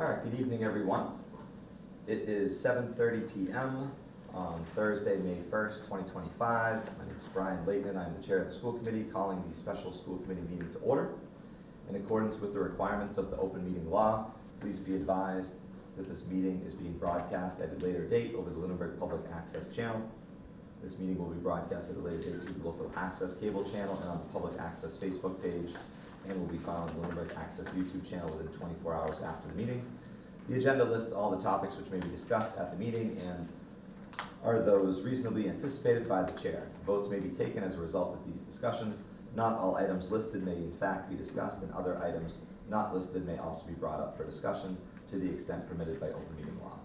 All right, good evening, everyone. It is 7:30 p.m. on Thursday, May 1st, 2025. My name is Brian Layton. I'm the chair of the school committee, calling the special school committee meeting to order. In accordance with the requirements of the open meeting law, please be advised that this meeting is being broadcast at a later date over the Lunenburg Public Access Channel. This meeting will be broadcast at a later date through the local access cable channel and on the public access Facebook page, and will be found on the Lunenburg Access YouTube channel within 24 hours after the meeting. The agenda lists all the topics which may be discussed at the meeting and are those reasonably anticipated by the chair. Votes may be taken as a result of these discussions. Not all items listed may in fact be discussed, and other items not listed may also be brought up for discussion to the extent permitted by open meeting law.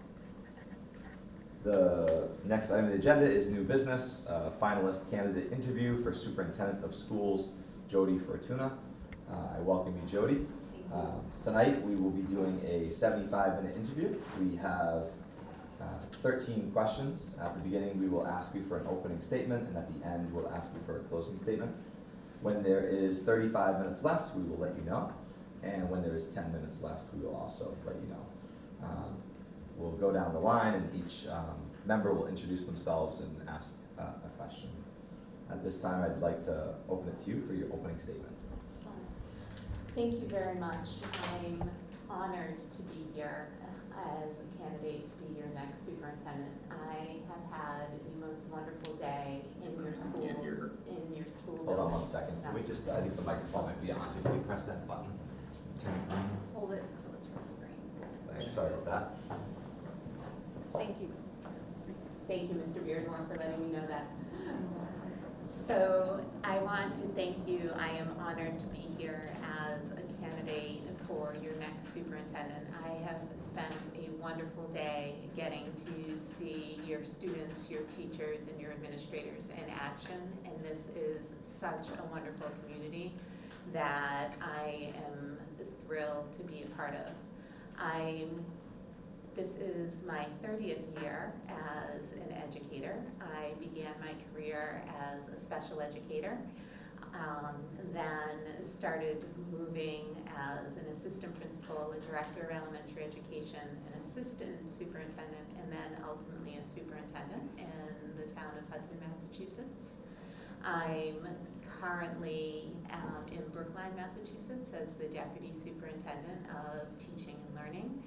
The next item on the agenda is new business, finalist candidate interview for Superintendent of Schools, Jodi Fortuna. I welcome you, Jodi. Tonight we will be doing a 75-minute interview. We have 13 questions. At the beginning we will ask you for an opening statement, and at the end we'll ask you for a closing statement. When there is 35 minutes left, we will let you know, and when there is 10 minutes left, we will also let you know. We'll go down the line, and each member will introduce themselves and ask a question. At this time, I'd like to open it to you for your opening statement. Excellent. Thank you very much. I'm honored to be here as a candidate to be your next superintendent. I have had the most wonderful day in your schools, in your school building. Hold on 1 second. Can we just, I think the microphone might be on. If we press that button, turn it on. Hold it until it turns green. Thanks, sorry about that. Thank you. Thank you, Mr. Beardmore, for letting me know that. So I want to thank you. I am honored to be here as a candidate for your next superintendent. I have spent a wonderful day getting to see your students, your teachers, and your administrators in action, and this is such a wonderful community that I am thrilled to be a part of. This is my 30th year as an educator. I began my career as a special educator, then started moving as an assistant principal, a director of elementary education, an assistant superintendent, and then ultimately a superintendent in the town of Hudson, Massachusetts. I'm currently in Brookline, Massachusetts as the deputy superintendent of teaching and learning,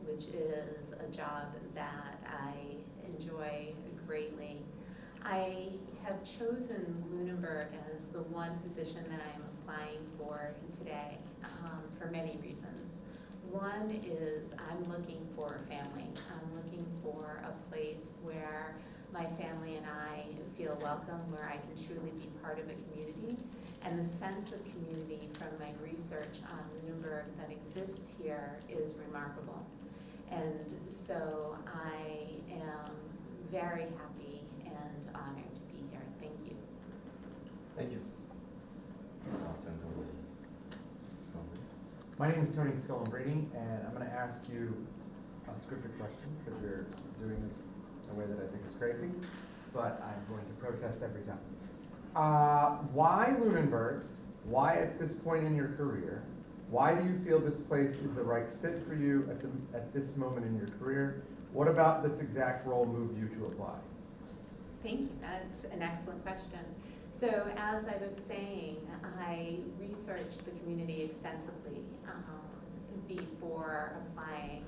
which is a job that I enjoy greatly. I have chosen Lunenburg as the one position that I am applying for today for many reasons. One is I'm looking for a family. I'm looking for a place where my family and I feel welcome, where I can truly be part of a community. And the sense of community from my research on Lunenburg that exists here is remarkable. And so I am very happy and honored to be here. Thank you. Thank you. I'll turn it over to Mrs. Scully. My name is Tony Scullen-Brady, and I'm going to ask you a scripted question because we're doing this in a way that I think is crazy, but I'm going to protest every time. Why Lunenburg? Why at this point in your career? Why do you feel this place is the right fit for you at this moment in your career? What about this exact role moved you to apply? Thank you. That's an excellent question. So as I was saying, I researched the community extensively before applying.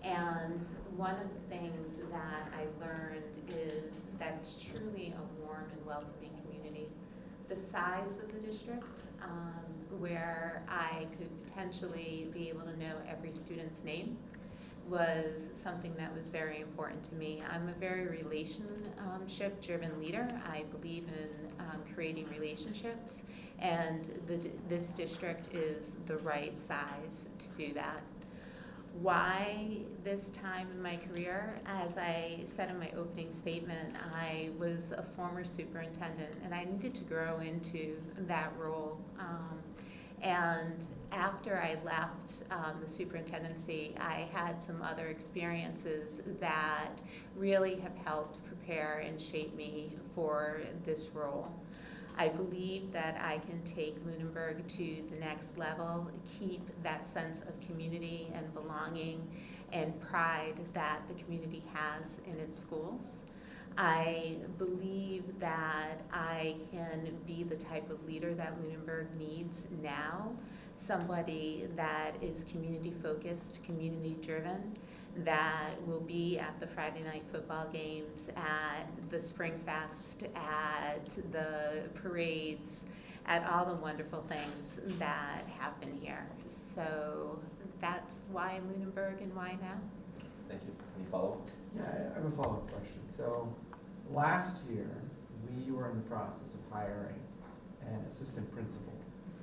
And one of the things that I learned is that it's truly a warm and welcoming community. The size of the district, where I could potentially be able to know every student's name, was something that was very important to me. I'm a very relationship-driven leader. I believe in creating relationships, and this district is the right size to do that. Why this time in my career? As I said in my opening statement, I was a former superintendent, and I needed to grow into that role. And after I left the superintendency, I had some other experiences that really have helped prepare and shape me for this role. I believe that I can take Lunenburg to the next level, keep that sense of community and belonging and pride that the community has in its schools. I believe that I can be the type of leader that Lunenburg needs now, somebody that is community-focused, community-driven, that will be at the Friday night football games, at the Spring Fest, at the parades, at all the wonderful things that happen here. So that's why Lunenburg and why now. Thank you. Any follow-up? Yeah, I have a follow-up question. So last year, we were in the process of hiring an assistant principal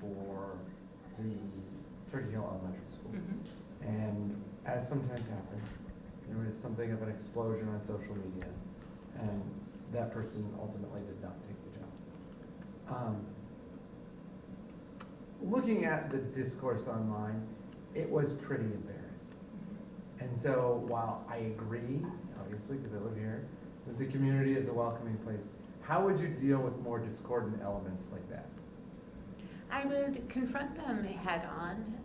for the Turkey Hill Elementary School. And as sometimes happens, there was something of an explosion on social media, and that person ultimately did not take the job. Looking at the discourse online, it was pretty embarrassing. And so while I agree, obviously, because I live here, that the community is a welcoming place, how would you deal with more discordant elements like that? I would confront them head on.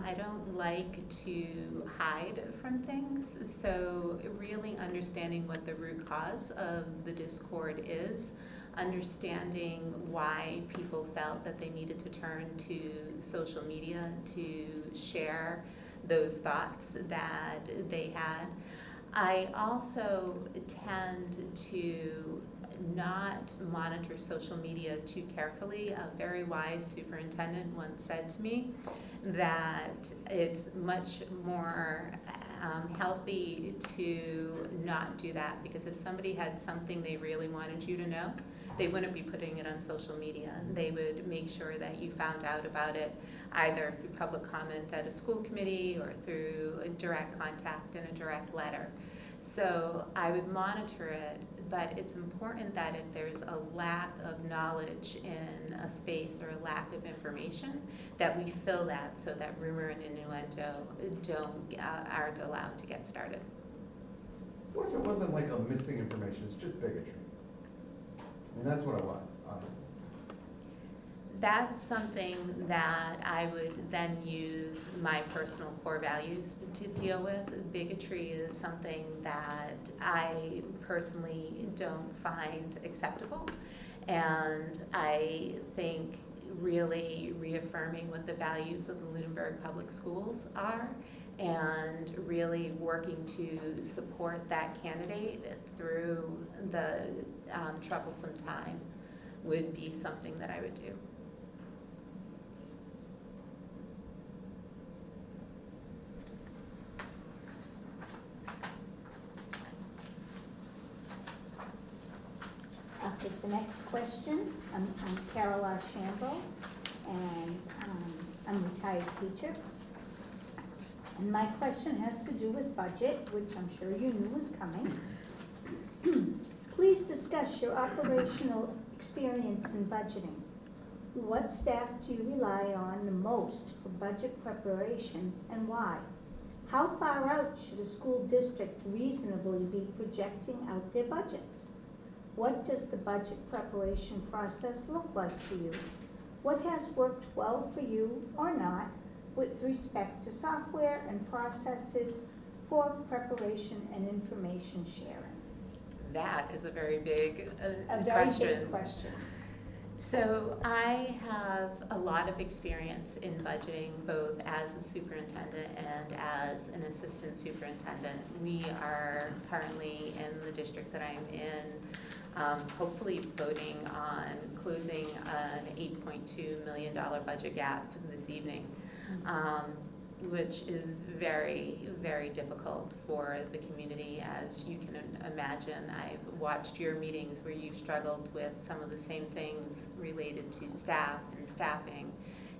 I don't like to hide from things, so really understanding what the root cause of the discord is, understanding why people felt that they needed to turn to social media to share those thoughts that they had. I also tend to not monitor social media too carefully. A very wise superintendent once said to me that it's much more healthy to not do that, because if somebody had something they really wanted you to know, they wouldn't be putting it on social media. They would make sure that you found out about it either through public comment at a school committee or through a direct contact and a direct letter. So I would monitor it, but it's important that if there's a lack of knowledge in a space or a lack of information, that we fill that so that rumor and innuendo aren't allowed to get started. What if it wasn't like a missing information, it's just bigotry? I mean, that's what it was, honestly. That's something that I would then use my personal core values to deal with. Bigotry is something that I personally don't find acceptable. And I think really reaffirming what the values of the Lunenburg Public Schools are and really working to support that candidate through the troublesome time would be something that I would do. I'll take the next question. I'm Carol Archambault, and I'm a retired teacher. And my question has to do with budget, which I'm sure you knew was coming. Please discuss your operational experience in budgeting. What staff do you rely on the most for budget preparation, and why? How far out should a school district reasonably be projecting out their budgets? What does the budget preparation process look like for you? What has worked well for you or not with respect to software and processes for preparation and information sharing? That is a very big A very question. big question. So I have a lot of experience in budgeting, both as a superintendent and as an assistant superintendent. We are currently in the district that I'm in, hopefully voting on closing an $8.2 million budget gap this evening, which is very, very difficult for the community. As you can imagine, I've watched your meetings where you've struggled with some of the same things related to staff and staffing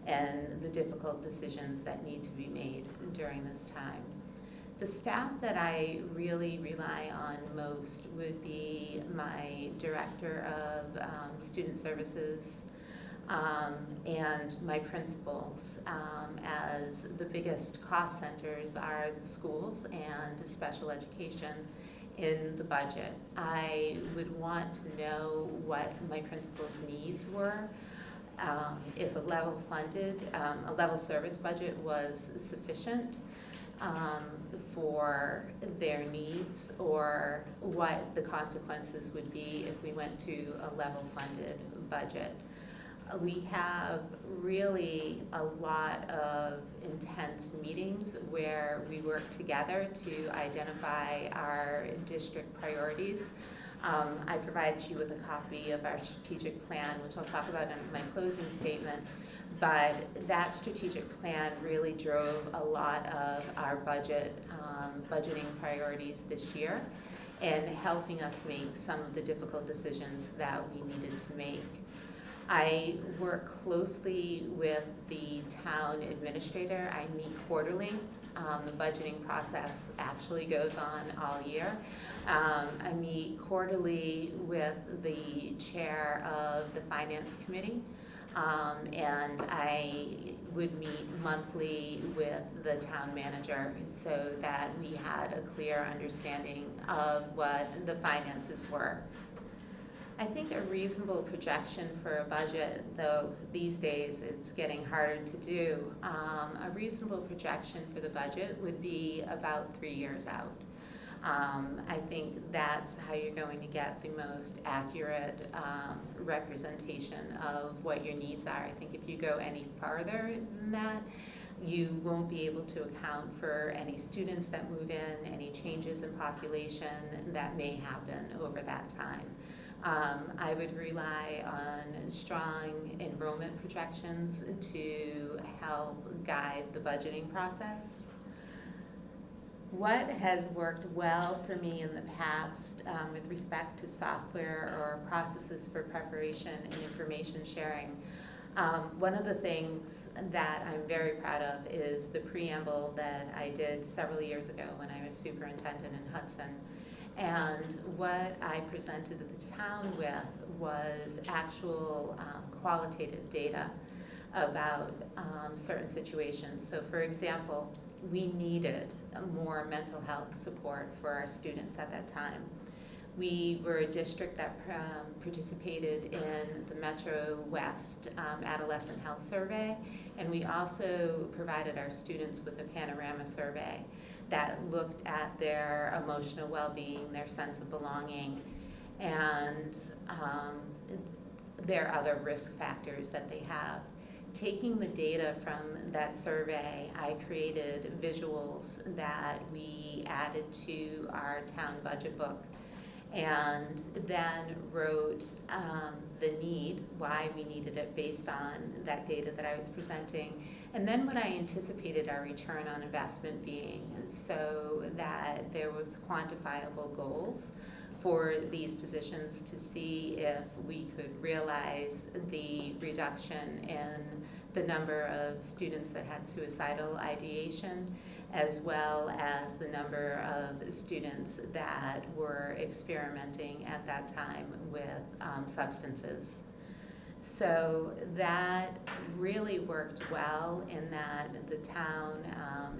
and the difficult decisions that need to be made during this time. The staff that I really rely on most would be my director of student services, and my principals, as the biggest cost centers are the schools and special education. in the budget. I would want to know what my principals' needs were. If a level funded, a level service budget was sufficient for their needs, or what the consequences would be if we went to a level funded budget. We have really a lot of intense meetings where we work together to identify our district priorities. I provided you with a copy of our strategic plan, which I'll talk about in my closing statement, but that strategic plan really drove a lot of our budgeting priorities this year, and helping us make some of the difficult decisions that we needed to make. I work closely with the town administrator. I meet quarterly. The budgeting process actually goes on all year. I meet quarterly with the chair of the finance committee, and I would meet monthly with the town manager so that we had a clear understanding of what the finances were. I think a reasonable projection for a budget, though these days it's getting harder to do, a reasonable projection for the budget would be about 3 years out. I think that's how you're going to get the most accurate representation of what your needs are. I think if you go any farther than that, you won't be able to account for any students that move in, any changes in population that may happen over that time. I would rely on strong enrollment projections to help guide the budgeting process. What has worked well for me in the past with respect to software or processes for preparation and information sharing, one of the things that I'm very proud of is the preamble that I did several years ago when I was superintendent in Hudson. And what I presented to the town with was actual qualitative data about certain situations. So for example, we needed more mental health support for our students at that time. We were a district that participated in the Metro West Adolescent Health Survey, and we also provided our students with a panorama survey that looked at their emotional well-being, their sense of belonging, and their other risk factors that they have. Taking the data from that survey, I created visuals that we added to our town budget book, and then wrote the need, why we needed it based on that data that I was presenting, and then what I anticipated our return on investment being, so that there was quantifiable goals for these positions to see if we could realize the reduction in the number of students that had suicidal ideation, as well as the number of students that were experimenting at that time with substances. So that really worked well in that the town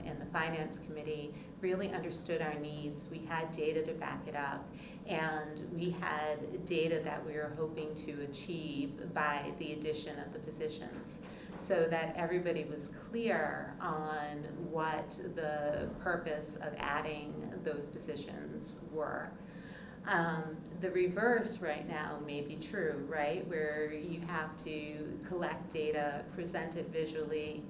and the finance committee really understood our needs. We had data to back it up, and we had data that we were hoping to achieve by the addition of the positions, so that everybody was clear on what the purpose of adding those positions were. The reverse right now may be true, right? Where you have to collect data, present it visually,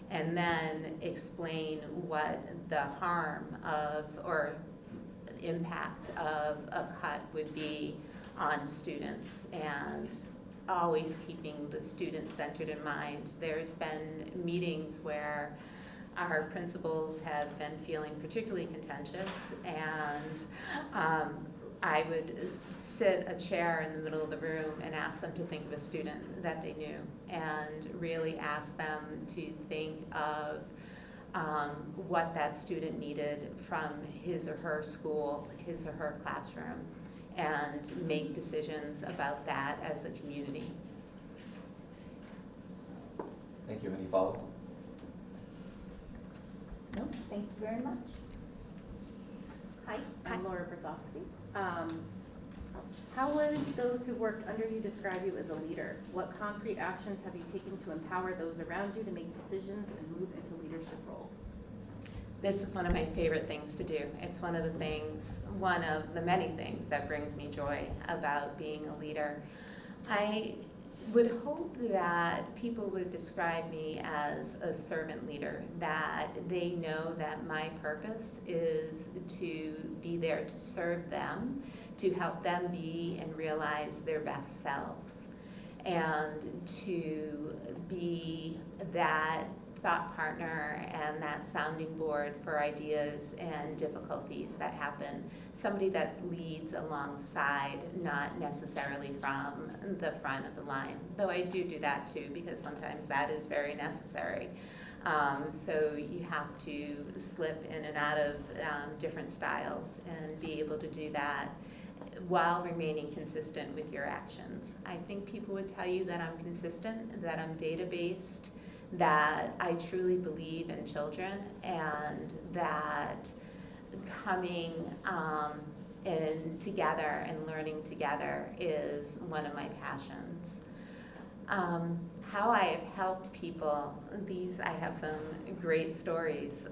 and then explain what the harm of or impact of a cut would be on students, and always keeping the student centered in mind. There's been meetings where our principals have been feeling particularly contentious, and I would sit a chair in the middle of the room and ask them to think of a student that they knew, and really ask them to think of what that student needed from his or her school, his or her classroom, and make decisions about that as a community. Thank you. Any follow-up? No, thank you very much. Hi, Hi. I'm Laura Brzezowski. How would those who worked under you describe you as a leader? What concrete actions have you taken to empower those around you to make decisions and move into leadership roles? This is one of my favorite things to do. It's one of the many things that brings me joy about being a leader. I would hope that people would describe me as a servant leader, that they know that my purpose is to be there to serve them, to help them be and realize their best selves, and to be that thought partner and that sounding board for ideas and difficulties that happen. Somebody that leads alongside, not necessarily from the front of the line. Though I do that too, because sometimes that is very necessary. So you have to slip in and out of different styles and be able to do that while remaining consistent with your actions. I think people would tell you that I'm consistent, that I'm data-based, that I truly believe in children, and that coming in together and learning together is one of my passions. How I have helped people, I have some great stories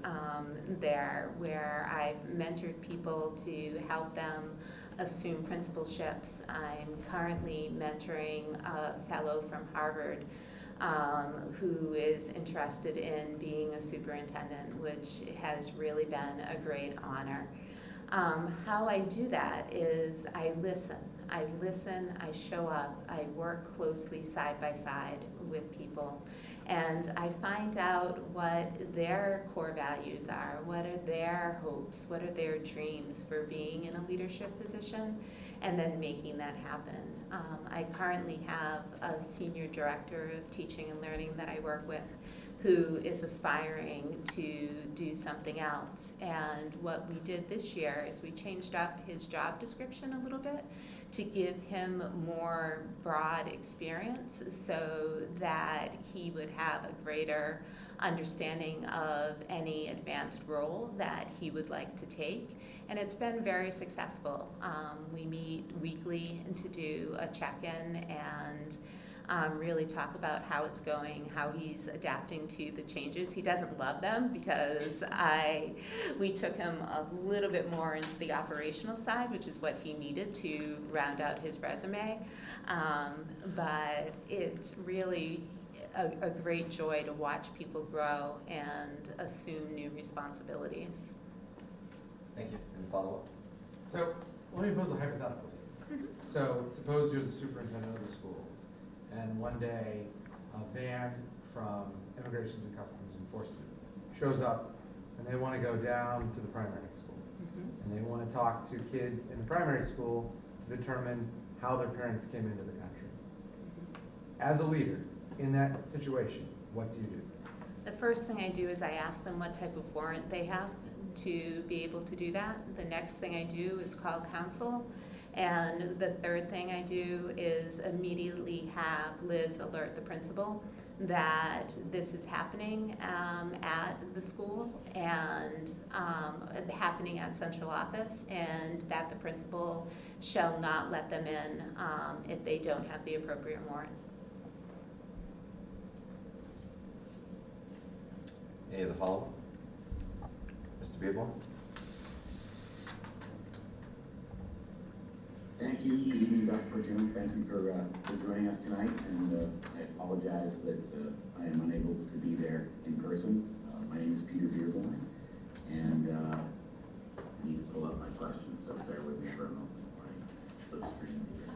there where I've mentored people to help them assume principalships. I'm currently mentoring a fellow from Harvard who is interested in being a superintendent, which has really been a great honor. How I do that is I listen, I show up, I work closely side by side with people, and I find out what their core values are, what are their hopes, what are their dreams for being in a leadership position, and then making that happen. I currently have a senior director of teaching and learning that I work with who is aspiring to do something else. And what we did this year is we changed up his job description a little bit to give him more broad experience so that he would have a greater understanding of any advanced role that he would like to take. And it's been very successful. We meet weekly to do a check-in and really talk about how it's going, how he's adapting to the changes. He doesn't love them because we took him a little bit more into the operational side, which is what he needed to round out his resume. But it's really a great joy to watch people grow and assume new responsibilities. Thank you. Any follow-up? So let me pose a hypothetical. So suppose you're the superintendent of the schools, and one day a van from Immigrations and Customs Enforcement shows up, and they want to go down to the primary school. And they want to talk to kids in the primary school to determine how their parents came into the country. As a leader in that situation, what do you do? The first thing I do is I ask them what type of warrant they have to be able to do that. The next thing I do is call counsel. And the third thing I do is immediately have Liz alert the principal that this is happening at the school and happening at central office, and that the principal shall not let them in if they don't have the appropriate warrant. Any other follow-up? Mr. Beardmore? Thank you. Good evening, Dr. Fortuna. Thank you for joining us tonight, and I apologize that I am unable to be there in person. My name is Peter Beardmore, and I need to pull up my questions, so bear with me for a moment while I flip screens here.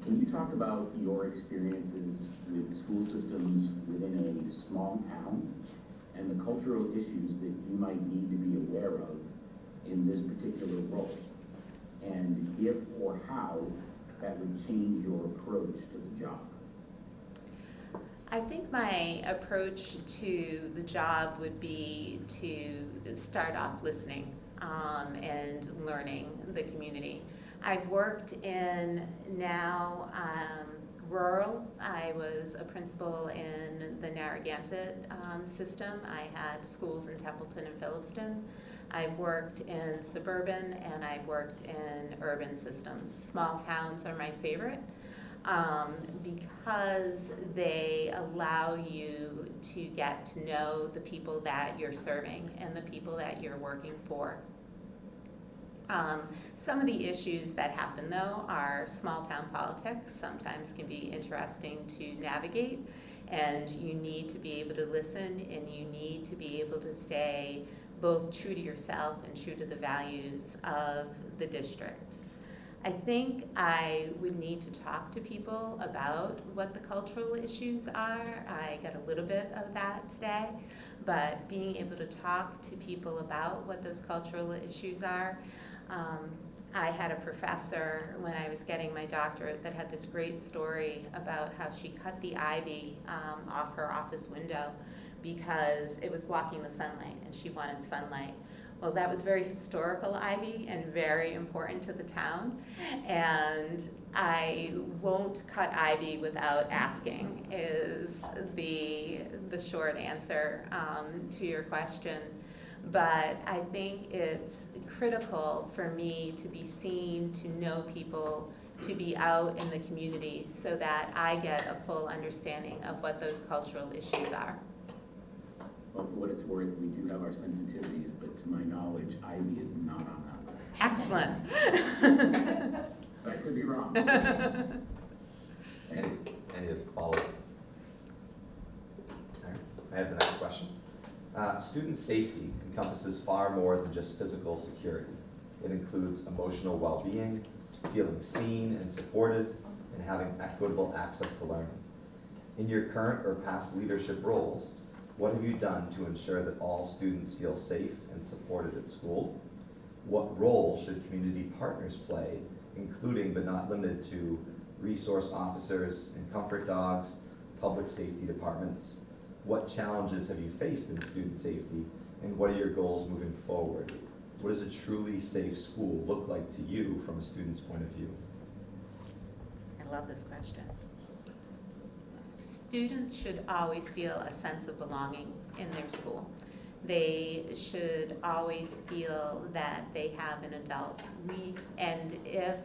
Can you talk about your experiences with school systems within a small town and the cultural issues that you might need to be aware of in this particular role? And if or how that would change your approach to the job? I think my approach to the job would be to start off listening and learning the community. I've worked in now rural. I was a principal in the Narragansett system. I had schools in Templeton and Phillipston. I've worked in suburban and I've worked in urban systems. Small towns are my favorite because they allow you to get to know the people that you're serving and the people that you're working for. Some of the issues that happen, though, are small town politics. Sometimes can be interesting to navigate, and you need to be able to listen, and you need to be able to stay both true to yourself and true to the values of the district. I think I would need to talk to people about what the cultural issues are. I got a little bit of that today, but being able to talk to people about what those cultural issues are. I had a professor when I was getting my doctorate that had this great story about how she cut the ivy off her office window because it was blocking the sunlight and she wanted sunlight. Well, that was very historical ivy and very important to the town, and I won't cut ivy without asking is the short answer to your question. But I think it's critical for me to be seen, to know people, to be out in the community so that I get a full understanding of what those cultural issues are. Well, for what it's worth, we do have our sensitivities, but to my knowledge, ivy is not on that list. Excellent. But I could be wrong. Any of the follow-up? All right, I have the next question. Student safety encompasses far more than just physical security. It includes emotional well-being, feeling seen and supported, and having equitable access to learning. In your current or past leadership roles, what have you done to ensure that all students feel safe and supported at school? What role should community partners play, including but not limited to resource officers and comfort dogs, public safety departments? What challenges have you faced in student safety, and what are your goals moving forward? What does a truly safe school look like to you from a student's point of view? I love this question. Students should always feel a sense of belonging in their school. They should always feel that they have an adult. And if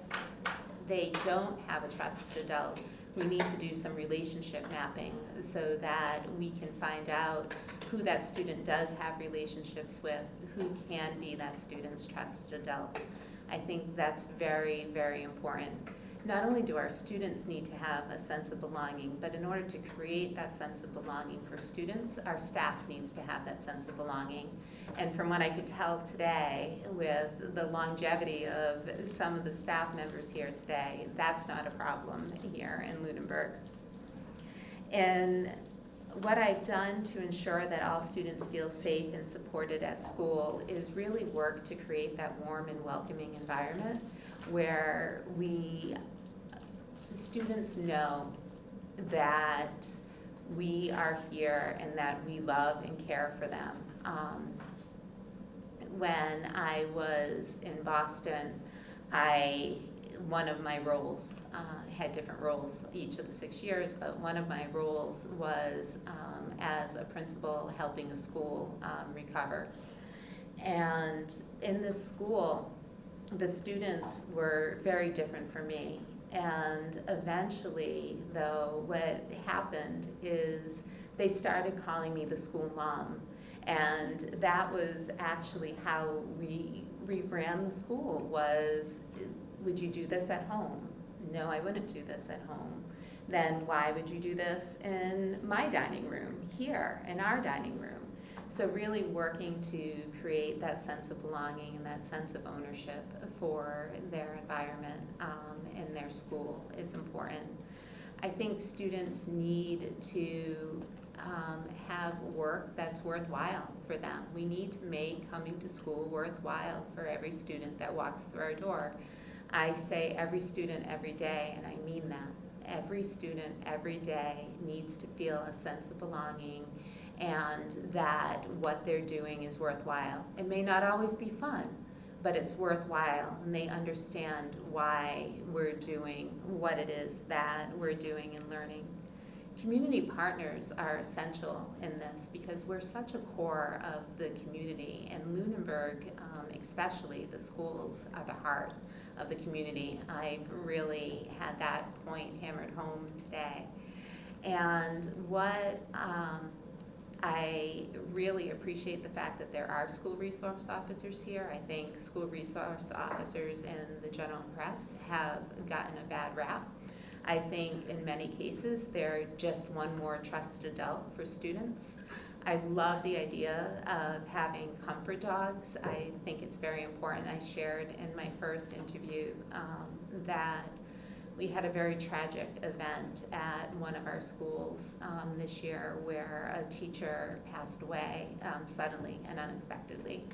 they don't have a trusted adult, we need to do some relationship mapping so that we can find out who that student does have relationships with, who can be that student's trusted adult. I think that's very, very important. Not only do our students need to have a sense of belonging, but in order to create that sense of belonging for students, our staff needs to have that sense of belonging. And from what I could tell today, with the longevity of some of the staff members here today, that's not a problem here in Lunenburg. And what I've done to ensure that all students feel safe and supported at school is really work to create that warm and welcoming environment where students know that we are here and that we love and care for them. When I was in Boston, one of my roles, had different roles each of the 6 years, but one of my roles was as a principal helping a school recover. And in this school, the students were very different from me. And eventually, though, what happened is they started calling me the school mom. And that was actually how we ran the school was, would you do this at home? No, I wouldn't do this at home. Then why would you do this in my dining room, here, in our dining room? So really working to create that sense of belonging and that sense of ownership for their environment in their school is important. I think students need to have work that's worthwhile for them. We need to make coming to school worthwhile for every student that walks through our door. I say every student every day, and I mean that. Every student every day needs to feel a sense of belonging and that what they're doing is worthwhile. It may not always be fun, but it's worthwhile, and they understand why we're doing what it is that we're doing and learning. Community partners are essential in this because we're such a core of the community, and Lunenburg, especially the schools, are the heart of the community. I've really had that point hammered home today. And what I really appreciate the fact that there are school resource officers here. I think school resource officers in the general press have gotten a bad rap. I think in many cases they're just one more trusted adult for students. I love the idea of having comfort dogs. I think it's very important. I shared in my first interview that we had a very tragic event at one of our schools this year where a teacher passed away suddenly and unexpectedly.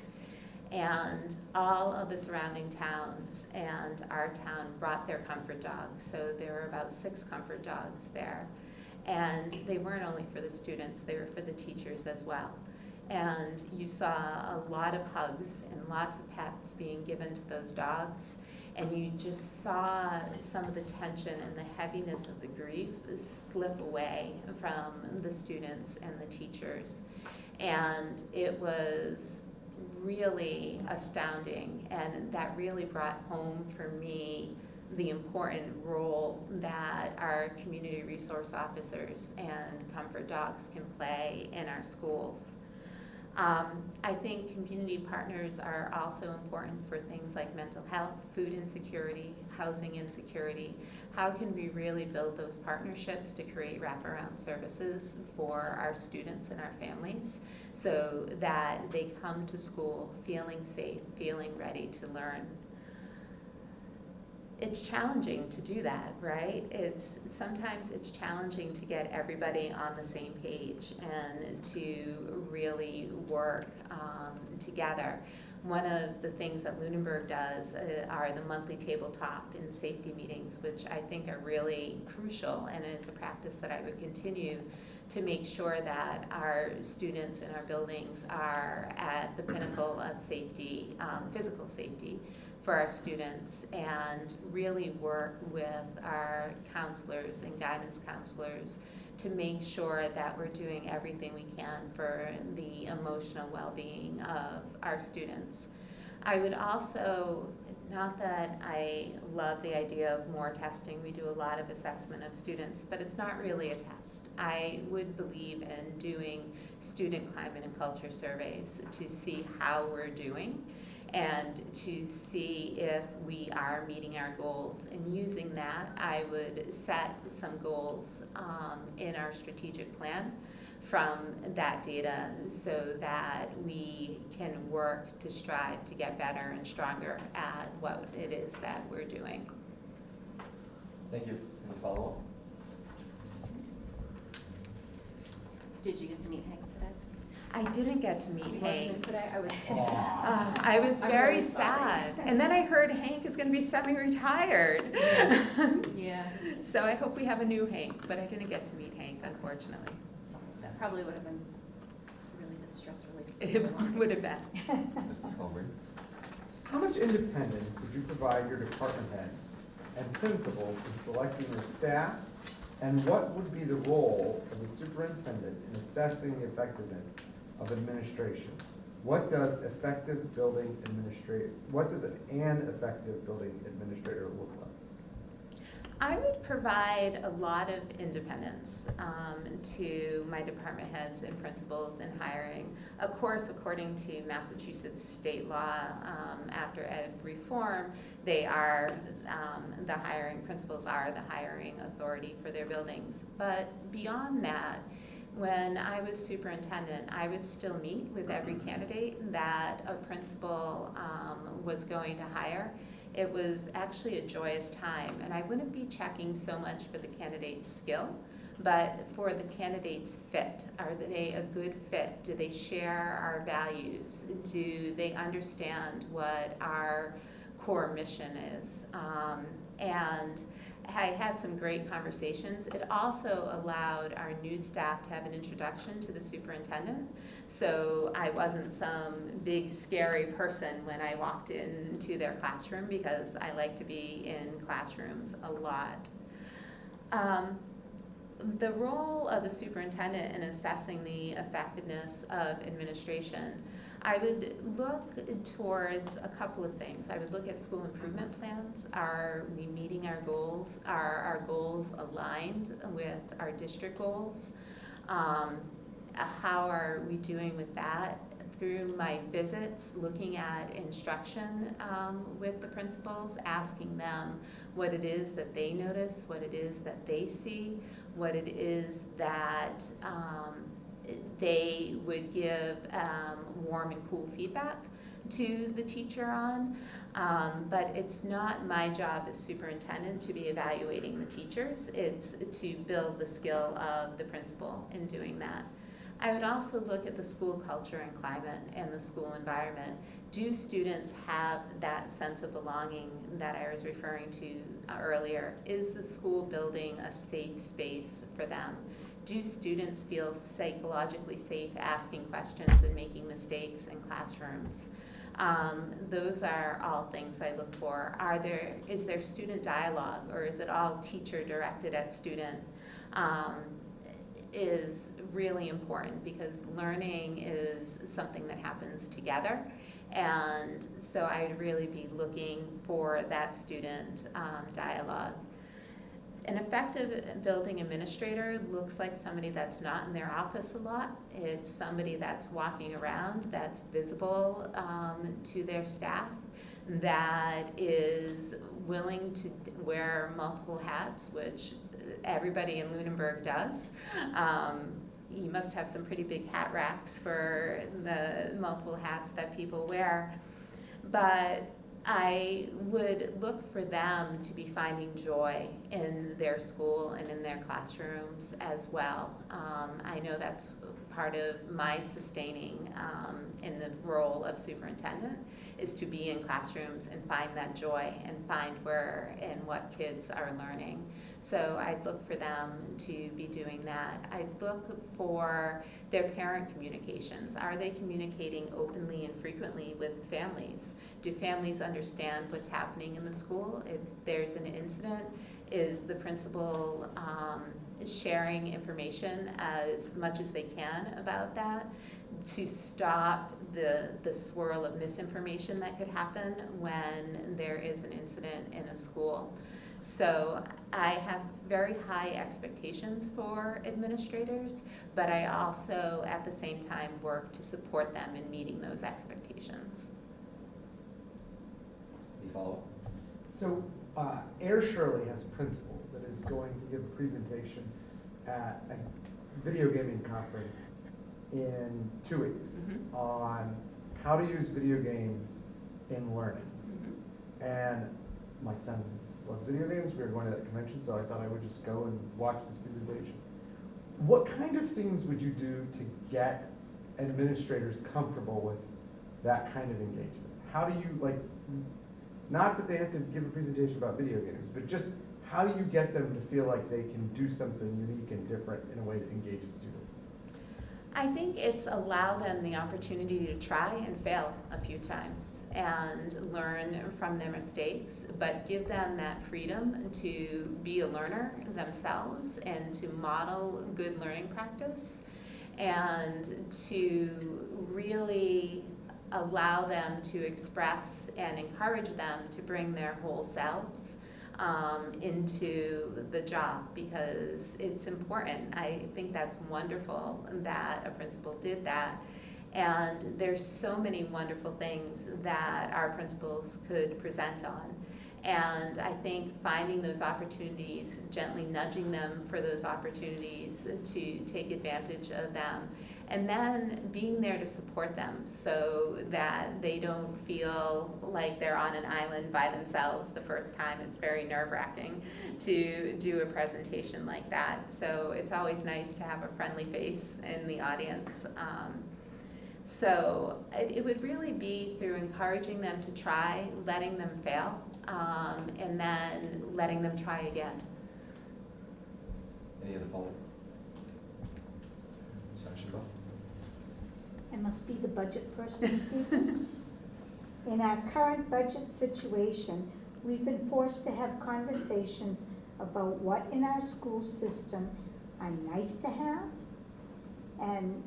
And all of the surrounding towns and our town brought their comfort dogs. So there were about 6 comfort dogs there. And they weren't only for the students, they were for the teachers as well. And you saw a lot of hugs and lots of pets being given to those dogs. And you just saw some of the tension and the heaviness of the grief slip away from the students and the teachers. And it was really astounding, and that really brought home for me the important role that our community resource officers and comfort dogs can play in our schools. I think community partners are also important for things like mental health, food insecurity, housing insecurity. How can we really build those partnerships to create wraparound services for our students and our families so that they come to school feeling safe, feeling ready to learn? It's challenging to do that, right? Sometimes it's challenging to get everybody on the same page and to really work together. One of the things that Lunenburg does are the monthly tabletop and safety meetings, which I think are really crucial, and it's a practice that I would continue to make sure that our students in our buildings are at the pinnacle of safety, physical safety, for our students, and really work with our counselors and guidance counselors to make sure that we're doing everything we can for the emotional well-being of our students. I would also, not that I love the idea of more testing, we do a lot of assessment of students, but it's not really a test. I would believe in doing student climate and culture surveys to see how we're doing and to see if we are meeting our goals. And using that, I would set some goals in our strategic plan from that data so that we can work to strive to get better and stronger at what it is that we're doing. Thank you. Any follow-up? Did you get to meet Hank today? I didn't get to meet He Hank. wasn't in today? I was. I was I'm very really sorry. sad. And then I heard Hank is going to be semi-retired. Yeah. So I hope we have a new Hank, but I didn't get to meet Hank, unfortunately. That probably would have been really good stress relief. It would have been. Mr. Sculberry? How much independence would you provide your department heads and principals in selecting your staff? And what would be the role of the superintendent in assessing the effectiveness of administration? What does an effective building administrator look like? I would provide a lot of independence to my department heads and principals in hiring. Of course, according to Massachusetts state law, after ed reform, they are the hiring, principals are the hiring authority for their buildings. But beyond that, when I was superintendent, I would still meet with every candidate that a principal was going to hire. It was actually a joyous time, and I wouldn't be checking so much for the candidate's skill, but for the candidate's fit. Are they a good fit? Do they share our values? Do they understand what our core mission is? And I had some great conversations. It also allowed our new staff to have an introduction to the superintendent. So I wasn't some big scary person when I walked into their classroom, because I like to be in classrooms a lot. the role of the superintendent in assessing the effectiveness of administration, I would look towards a couple of things. I would look at school improvement plans. Are we meeting our goals? Are our goals aligned with our district goals? How are we doing with that? Through my visits, looking at instruction with the principals, asking them what it is that they notice, what it is that they see, what it is that they would give warm and cool feedback to the teacher on. But it's not my job as superintendent to be evaluating the teachers. It's to build the skill of the principal in doing that. I would also look at the school culture and climate and the school environment. Do students have that sense of belonging that I was referring to earlier? Is the school building a safe space for them? Do students feel psychologically safe asking questions and making mistakes in classrooms? Those are all things I look for. Is there student dialogue, or is it all teacher directed at student? Is really important, because learning is something that happens together, and so I'd really be looking for that student dialogue. An effective building administrator looks like somebody that's not in their office a lot. It's somebody that's walking around, that's visible to their staff, that is willing to wear multiple hats, which everybody in Lunenburg does. You must have some pretty big hat racks for the multiple hats that people wear. But I would look for them to be finding joy in their school and in their classrooms as well. I know that's part of my sustaining in the role of superintendent, is to be in classrooms and find that joy and find where and what kids are learning. So I'd look for them to be doing that. I'd look for their parent communications. Are they communicating openly and frequently with families? Do families understand what's happening in the school? If there's an incident, is the principal sharing information as much as they can about that to stop the swirl of misinformation that could happen when there is an incident in a school? So I have very high expectations for administrators, but I also at the same time work to support them in meeting those expectations. Any follow-up? So, Air Shirley has a principal that is going to give a presentation at a video gaming conference in 2 weeks on how to use video games in learning. And my son loves video games. We were going to that convention, so I thought I would just go and watch this presentation. What kind of things would you do to get administrators comfortable with that kind of engagement? How do you, like, not that they have to give a presentation about video games, but just how do you get them to feel like they can do something unique and different in a way that engages students? I think it's allow them the opportunity to try and fail a few times and learn from their mistakes, but give them that freedom to be a learner themselves and to model good learning practice, and to really allow them to express and encourage them to bring their whole selves into the job, because it's important. I think that's wonderful that a principal did that. And there's so many wonderful things that our principals could present on. And I think finding those opportunities, gently nudging them for those opportunities to take advantage of them, and then being there to support them so that they don't feel like they're on an island by themselves the first time. It's very nerve-wracking to do a presentation like that. So it's always nice to have a friendly face in the audience. So it would really be through encouraging them to try, letting them fail, and then letting them try again. Any other follow-up? Sasha? I must be the budget person this evening. In our current budget situation, we've been forced to have conversations about what in our school system are nice to have? And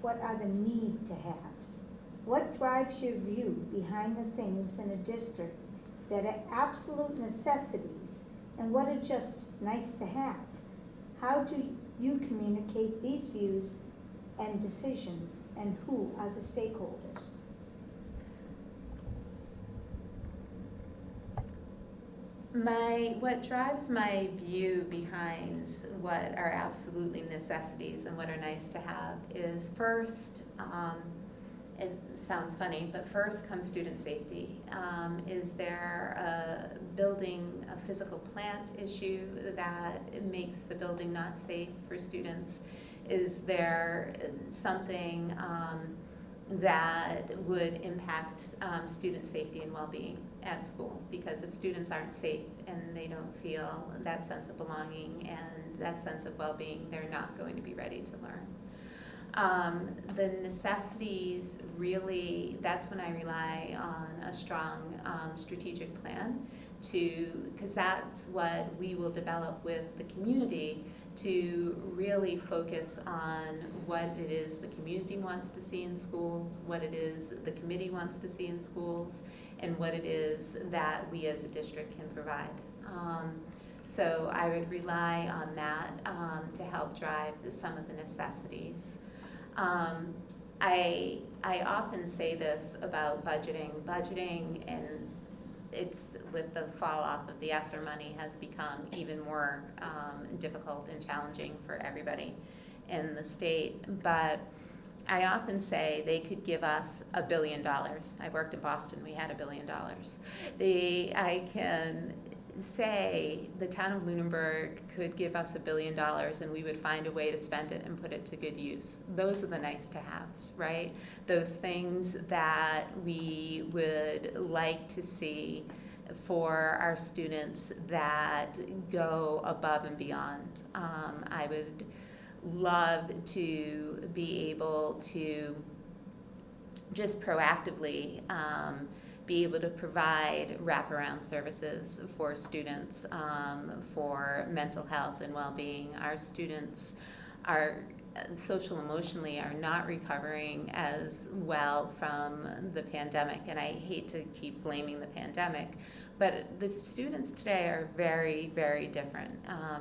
what are the need to haves? What drives your view behind the things in a district that are absolute necessities and what are just nice to have? How do you communicate these views and decisions, and who are the stakeholders? What drives my view behind what are absolutely necessities and what are nice to have is first, it sounds funny, but first comes student safety. Is there a building, a physical plant issue that makes the building not safe for students? Is there something that would impact student safety and well-being at school? Because if students aren't safe and they don't feel that sense of belonging and that sense of well-being, they're not going to be ready to learn. The necessities really, that's when I rely on a strong strategic plan because that's what we will develop with the community to really focus on what it is the community wants to see in schools, what it is the committee wants to see in schools, and what it is that we as a district can provide. So I would rely on that to help drive some of the necessities. I often say this about budgeting, and it's with the fall off of the ESSER money has become even more difficult and challenging for everybody in the state. But I often say they could give us $1 billion. I worked in Boston, we had $1 billion. I can say the town of Lunenburg could give us $1 billion and we would find a way to spend it and put it to good use. Those are the nice to haves, right? Those things that we would like to see for our students that go above and beyond. I would love to be able to just proactively be able to provide wraparound services for students for mental health and well-being. Our students are social emotionally are not recovering as well from the pandemic, and I hate to keep blaming the pandemic, but the students today are very, very different.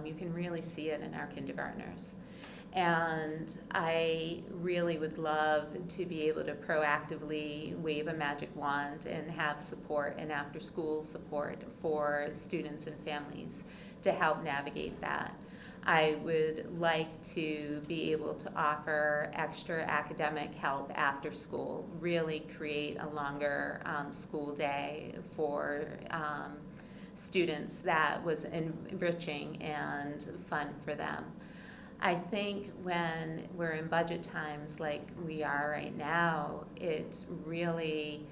You can really see it in our kindergartners. And I really would love to be able to proactively wave a magic wand and have support and after-school support for students and families to help navigate that. I would like to be able to offer extra academic help after school, really create a longer school day for students that was enriching and fun for them. I think when we're in budget times like we are right now, it's really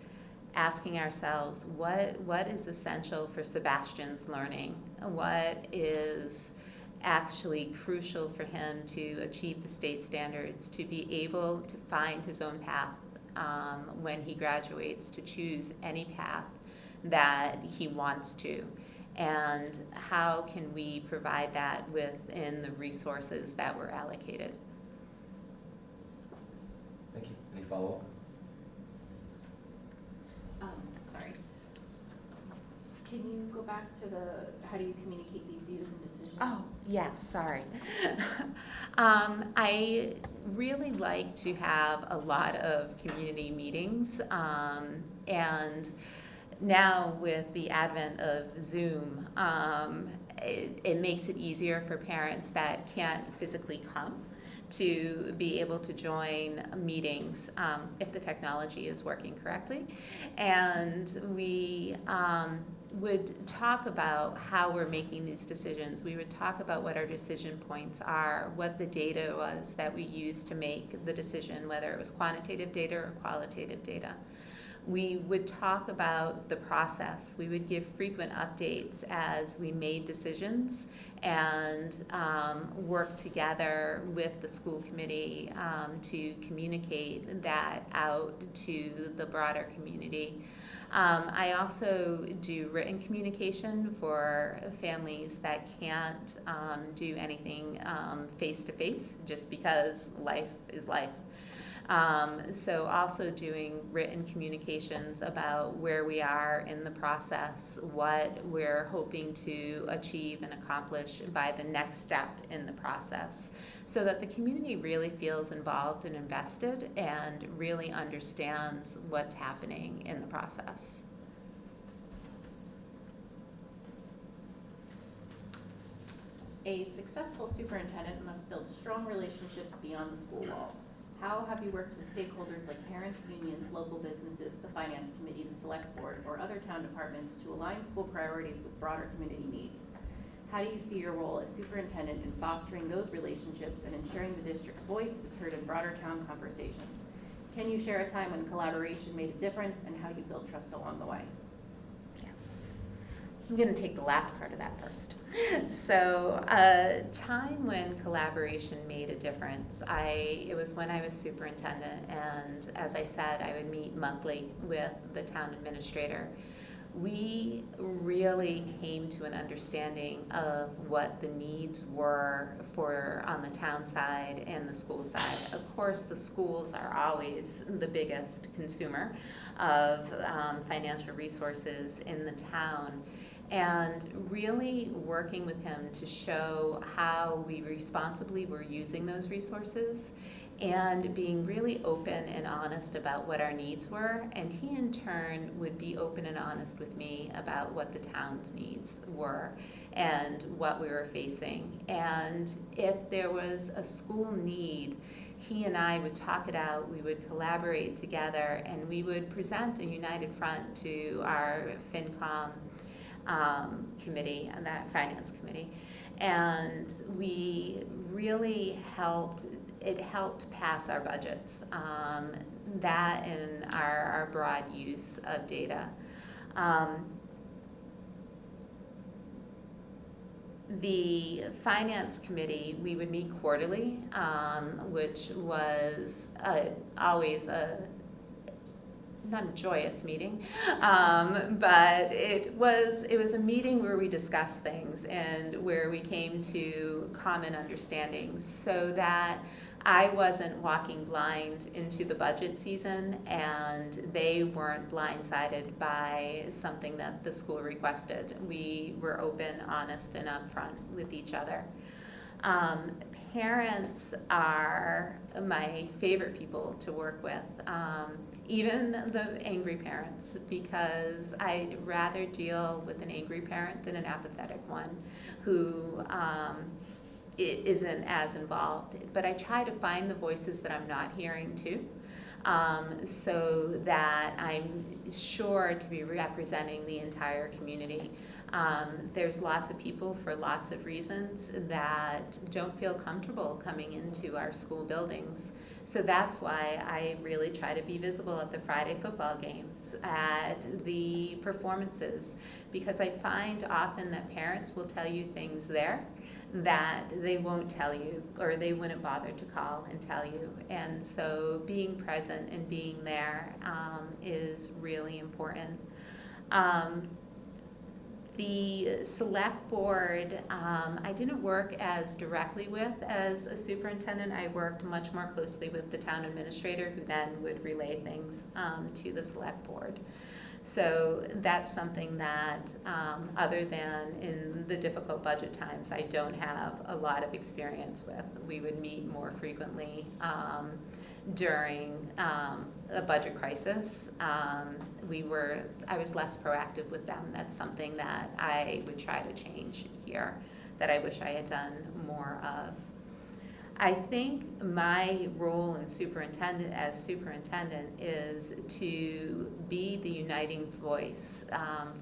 asking ourselves what is essential for Sebastian's learning? What is actually crucial for him to achieve the state standards, to be able to find his own path when he graduates, to choose any path that he wants to? And how can we provide that within the resources that were allocated? Thank you. Any follow-up? Sorry. Can you go back to how do you communicate these views and decisions? Oh, yes, sorry. I really like to have a lot of community meetings, and now with the advent of Zoom, it makes it easier for parents that can't physically come to be able to join meetings if the technology is working correctly. And we would talk about how we're making these decisions. We would talk about what our decision points are, what the data was that we used to make the decision, whether it was quantitative data or qualitative data. We would talk about the process. We would give frequent updates as we made decisions and work together with the school committee to communicate that out to the broader community. I also do written communication for families that can't do anything face-to-face just because life is life. So also doing written communications about where we are in the process, what we're hoping to achieve and accomplish by the next step in the process, so that the community really feels involved and invested and really understands what's happening in the process. A successful superintendent must build strong relationships beyond the school walls. How have you worked with stakeholders like parents, unions, local businesses, the finance committee, the select board, or other town departments to align school priorities with broader community needs? How do you see your role as superintendent in fostering those relationships and ensuring the district's voice is heard in broader town conversations? Can you share a time when collaboration made a difference and how you built trust along the way? Yes. I'm going to take the last part of that first. So a time when collaboration made a difference, it was when I was superintendent, and as I said, I would meet monthly with the town administrator. We really came to an understanding of what the needs were for on the town side and the school side. Of course, the schools are always the biggest consumer of financial resources in the town. And really working with him to show how we responsibly were using those resources and being really open and honest about what our needs were. And he in turn would be open and honest with me about what the town's needs were and what we were facing. And if there was a school need, he and I would talk it out, we would collaborate together, and we would present a united front to our FinCom committee and that finance committee, and we really helped pass our budgets, that and our broad use of data. The finance committee, we would meet quarterly, which was always not a joyous meeting, but it was a meeting where we discussed things and where we came to common understandings, so that I wasn't walking blind into the budget season and they weren't blindsided by something that the school requested. We were open, honest, and upfront with each other. Parents are my favorite people to work with, even the angry parents, because I'd rather deal with an angry parent than an apathetic one who isn't as involved. But I try to find the voices that I'm not hearing too, so that I'm sure to be representing the entire community. There's lots of people for lots of reasons that don't feel comfortable coming into our school buildings. So that's why I really try to be visible at the Friday football games, at the performances, because I find often that parents will tell you things there that they won't tell you, or they wouldn't bother to call and tell you. And so being present and being there is really important. The select board, I didn't work as directly with as a superintendent. I worked much more closely with the town administrator, who then would relay things to the select board. So that's something that, other than in the difficult budget times, I don't have a lot of experience with. We would meet more frequently during a budget crisis. I was less proactive with them. That's something that I would try to change here, that I wish I had done more of. I think my role as superintendent is to be the uniting voice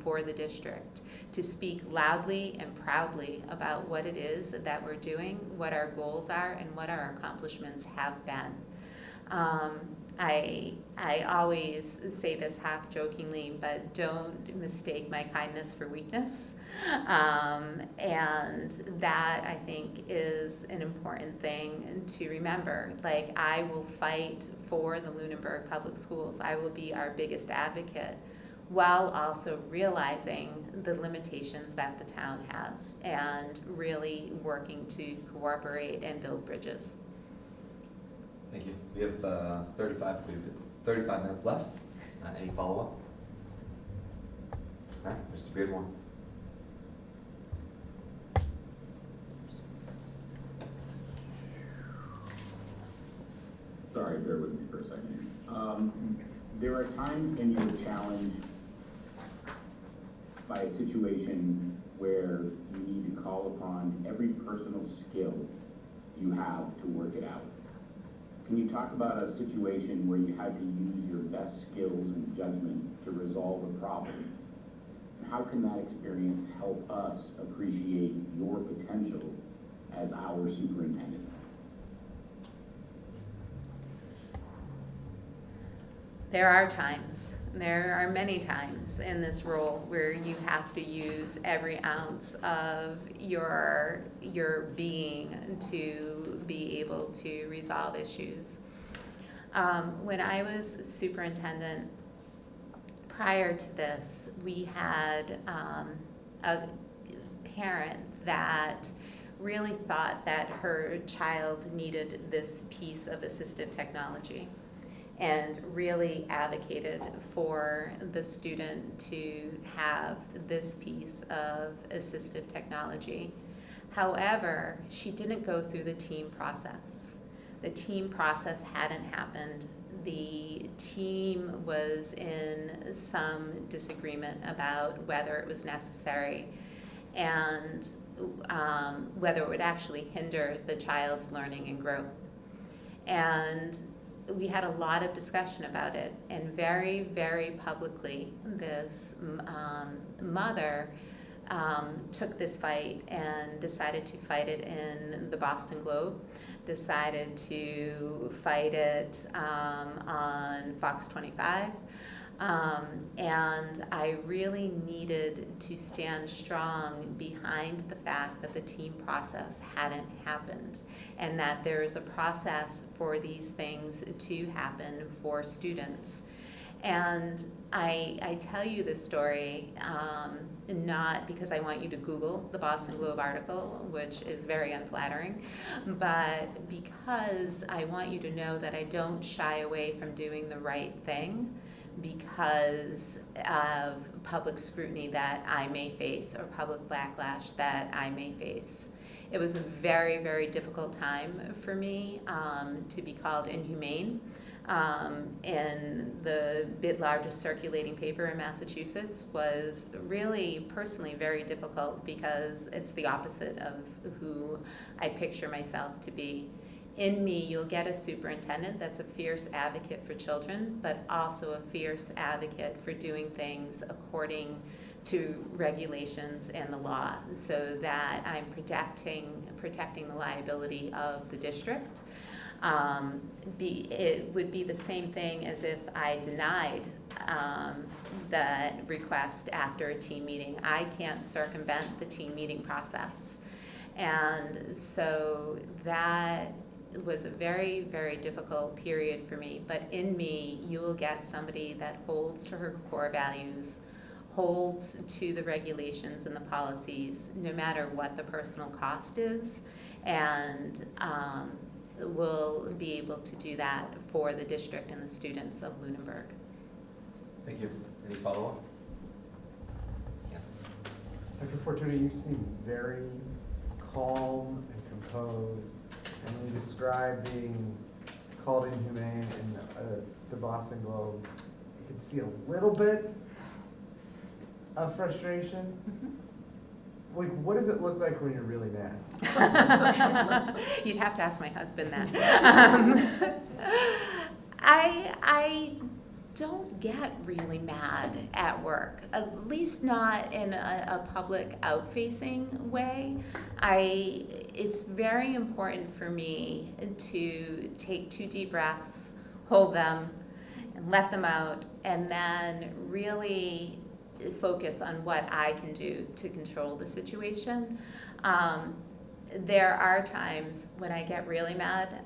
for the district, to speak loudly and proudly about what it is that we're doing, what our goals are, and what our accomplishments have been. I always say this half jokingly, but don't mistake my kindness for weakness. And that, I think, is an important thing to remember. Like, I will fight for the Lunenburg Public Schools. I will be our biggest advocate, while also realizing the limitations that the town has and really working to cooperate and build bridges. Thank you. We have 35 minutes left. Any follow-up? All right, Mr. Beardmore. Sorry, bear with me for a second. There are times when you're challenged by a situation where you need to call upon every personal skill you have to work it out. Can you talk about a situation where you had to use your best skills and judgment to resolve a problem? And how can that experience help us appreciate your potential as our superintendent? There are many times in this role where you have to use every ounce of your being to be able to resolve issues. When I was superintendent, prior to this, we had a parent that really thought that her child needed this piece of assistive technology, and really advocated for the student to have this piece of assistive technology. However, she didn't go through the team process. The team process hadn't happened. The team was in some disagreement about whether it was necessary and whether it would actually hinder the child's learning and growth. And we had a lot of discussion about it, and very, very publicly, this mother took this fight and decided to fight it in the Boston Globe, decided to fight it on Fox 25, and I really needed to stand strong behind the fact that the team process hadn't happened, and that there is a process for these things to happen for students. And I tell you this story not because I want you to Google the Boston Globe article, which is very unflattering, but because I want you to know that I don't shy away from doing the right thing because of public scrutiny that I may face or public backlash that I may face. It was a very, very difficult time for me to be called inhumane in the bit largest circulating paper in Massachusetts was really personally very difficult because it's the opposite of who I picture myself to be. In me, you'll get a superintendent that's a fierce advocate for children, but also a fierce advocate for doing things according to regulations and the law, so that I'm protecting the liability of the district. It would be the same thing as if I denied that request after a team meeting. I can't circumvent the team meeting process. And so that was a very, very difficult period for me. But in me, you will get somebody that holds to her core values, holds to the regulations and the policies, no matter what the personal cost is, and will be able to do that for the district and the students of Lunenburg. Thank you. Any follow-up? Yeah. Dr. Fortuna, you seem very calm and composed, and when you describe being called inhumane in the Boston Globe, you could see a little bit of frustration. Mm-hmm. Like, what does it look like when you're really mad? You'd have to ask my husband that. I don't get really mad at work, at least not in a public out-facing way. It's very important for me to take 2 deep breaths, hold them and let them out, and then really focus on what I can do to control the situation. There are times when I get really mad,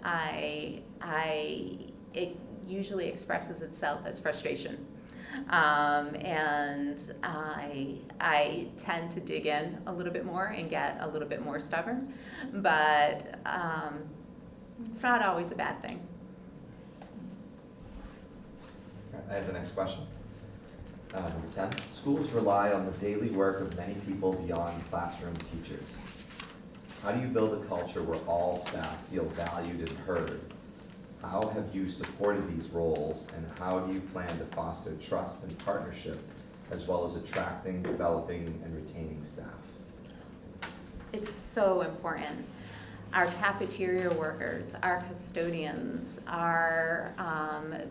it usually expresses itself as frustration. And I tend to dig in a little bit more and get a little bit more stubborn, but it's not always a bad thing. I have the next question. Number 10, schools rely on the daily work of many people beyond classroom teachers. How do you build a culture where all staff feel valued and heard? How have you supported these roles, and how do you plan to foster trust and partnership, as well as attracting, developing, and retaining staff? It's so important. Our cafeteria workers, our custodians, our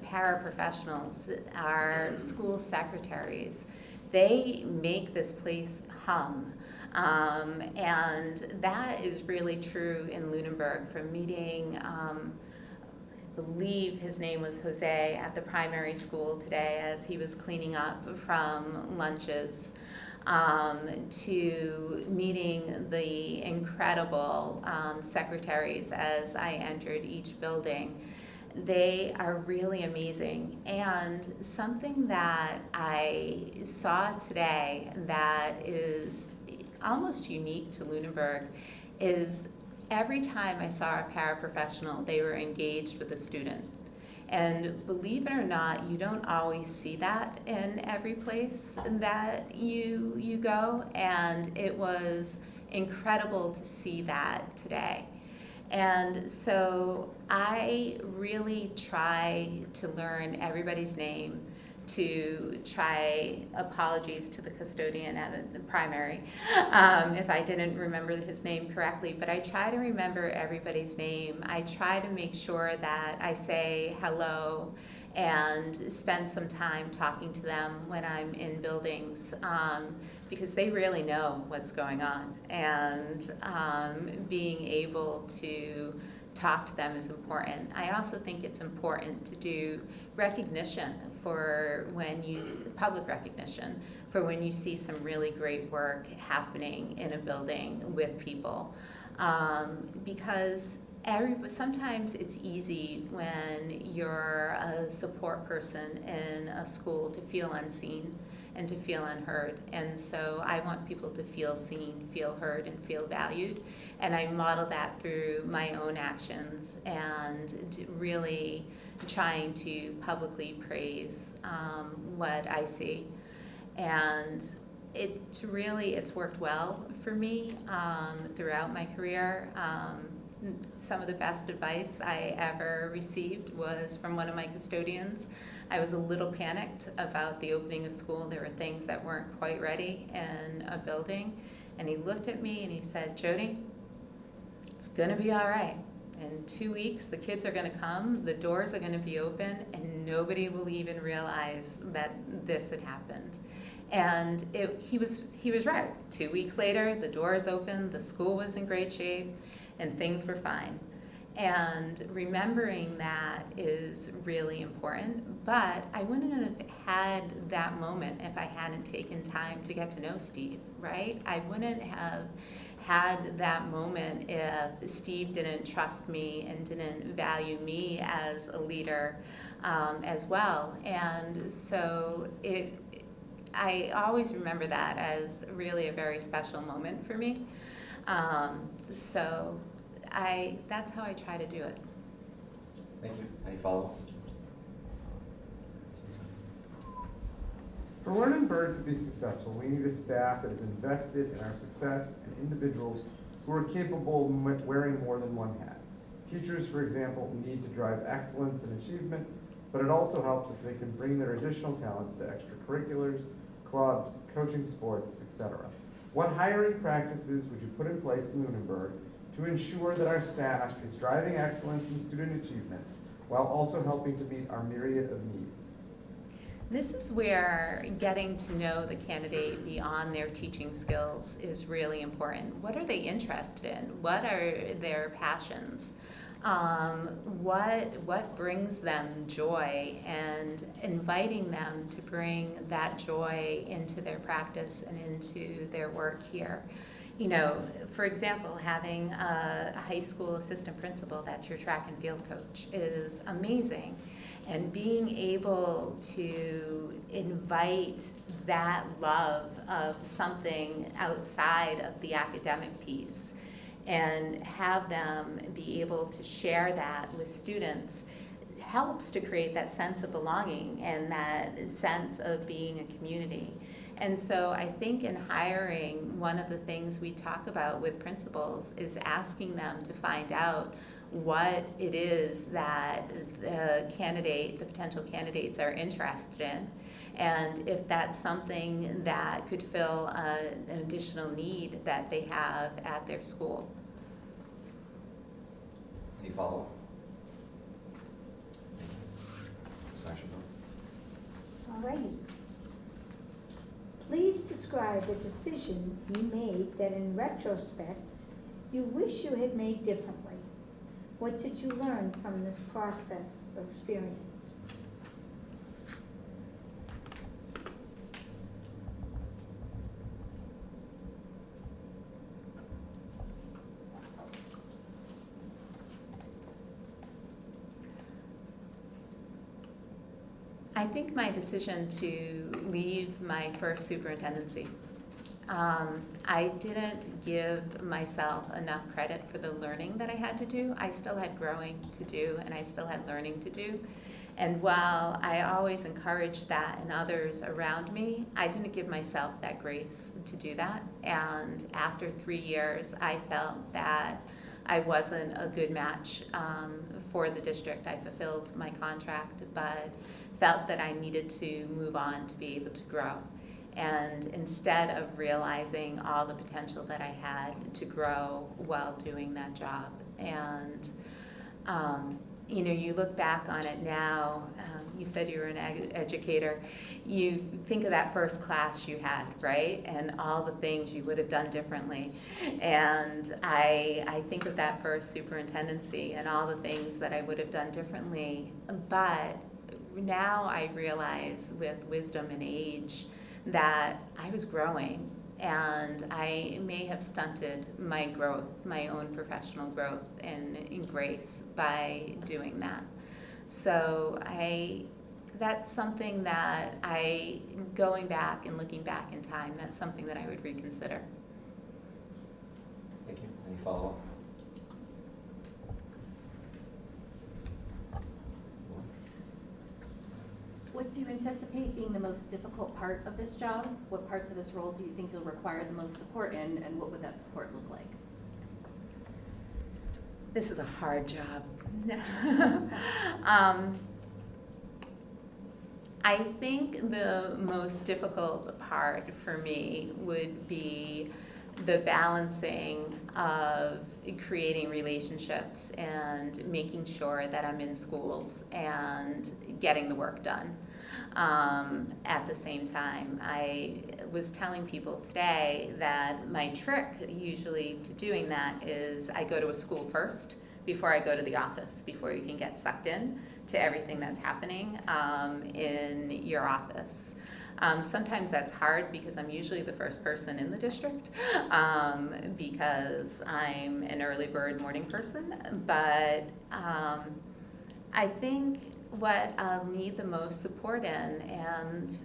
paraprofessionals, our school secretaries, they make this place hum. And that is really true in Lunenburg. From meeting, I believe his name was Jose, at the primary school today as he was cleaning up from lunches, to meeting the incredible secretaries as I entered each building. They are really amazing. And something that I saw today that is almost unique to Lunenburg is every time I saw a paraprofessional, they were engaged with a student. And believe it or not, you don't always see that in every place that you go, and it was incredible to see that today. And so I really try to learn everybody's name, to try, apologies to the custodian at the primary if I didn't remember his name correctly, but I try to remember everybody's name. I try to make sure that I say hello and spend some time talking to them when I'm in buildings, because they really know what's going on, and being able to talk to them is important. I also think it's important to do recognition for when you, public recognition, for when you see some really great work happening in a building with people. Because sometimes it's easy when you're a support person in a school to feel unseen and to feel unheard. And so I want people to feel seen, feel heard, and feel valued. And I model that through my own actions and really trying to publicly praise what I see. And it's worked well for me throughout my career. Some of the best advice I ever received was from one of my custodians. I was a little panicked about the opening of school. There were things that weren't quite ready in a building. And he looked at me and he said, "Jodi, it's gonna be all right. In 2 weeks, the kids are gonna come, the doors are gonna be open, and nobody will even realize that this had happened." And he was right. 2 weeks later, the doors opened, the school was in great shape, and things were fine. And remembering that is really important, but I wouldn't have had that moment if I hadn't taken time to get to know Steve, right? I wouldn't have had that moment if Steve didn't trust me and didn't value me as a leader as well. And so I always remember that as really a very special moment for me. So that's how I try to do it. Thank you. Any follow-up? For Lunenburg to be successful, we need a staff that is invested in our success and individuals who are capable of wearing more than one hat. Teachers, for example, need to drive excellence and achievement, but it also helps if they can bring their additional talents to extracurriculars, clubs, coaching sports, etc. What hiring practices would you put in place in Lunenburg to ensure that our staff is driving excellence in student achievement while also helping to meet our myriad of needs? This is where getting to know the candidate beyond their teaching skills is really important. What are they interested in? What are their passions? what brings them joy, and inviting them to bring that joy into their practice and into their work here. You know, for example, having a high school assistant principal that's your track and field coach is amazing. And being able to invite that love of something outside of the academic piece and have them be able to share that with students helps to create that sense of belonging and that sense of being a community. And so I think in hiring, one of the things we talk about with principals is asking them to find out what it is that the potential candidates are interested in, and if that's something that could fill an additional need that they have at their school. Any follow-up? Ms. Ashenbaum? Alrighty. Please describe a decision you made that in retrospect you wish you had made differently. What did you learn from this process or experience? I think my decision to leave my first superintendency. I didn't give myself enough credit for the learning that I had to do. I still had growing to do, and I still had learning to do. And while I always encouraged that in others around me, I didn't give myself that grace to do that. And after 3 years, I felt that I wasn't a good match for the district. I fulfilled my contract, but felt that I needed to move on to be able to grow. And instead of realizing all the potential that I had to grow while doing that job. And, you know, you look back on it now, you said you were an educator, you think of that first class you had, right? And all the things you would have done differently. And I think of that first superintendency and all the things that I would have done differently. But now I realize with wisdom and age that I was growing, and I may have stunted my growth, my own professional growth in Grace by doing that. So that's something that going back and looking back in time, that's something that I would reconsider. Thank you. Any follow-up? What do you anticipate being the most difficult part of this job? What parts of this role do you think you'll require the most support in, and what would that support look like? This is a hard job. I think the most difficult part for me would be the balancing of creating relationships and making sure that I'm in schools and getting the work done. At the same time, I was telling people today that my trick usually to doing that is I go to a school first before I go to the office, before you can get sucked in to everything that's happening in your office. Sometimes that's hard because I'm usually the first person in the district because I'm an early bird morning person. But I think what I'll need the most support in and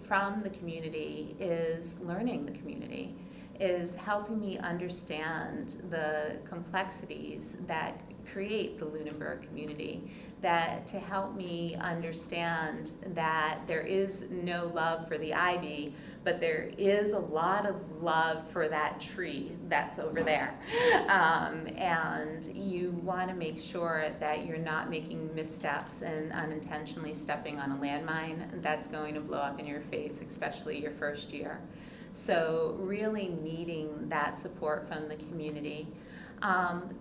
from the community is learning the community, is helping me understand the complexities that create the Lunenburg community, that to help me understand that there is no love for the ivy, but there is a lot of love for that tree that's over there. And you want to make sure that you're not making missteps and unintentionally stepping on a landmine that's going to blow up in your face, especially your first year. So really needing that support from the community.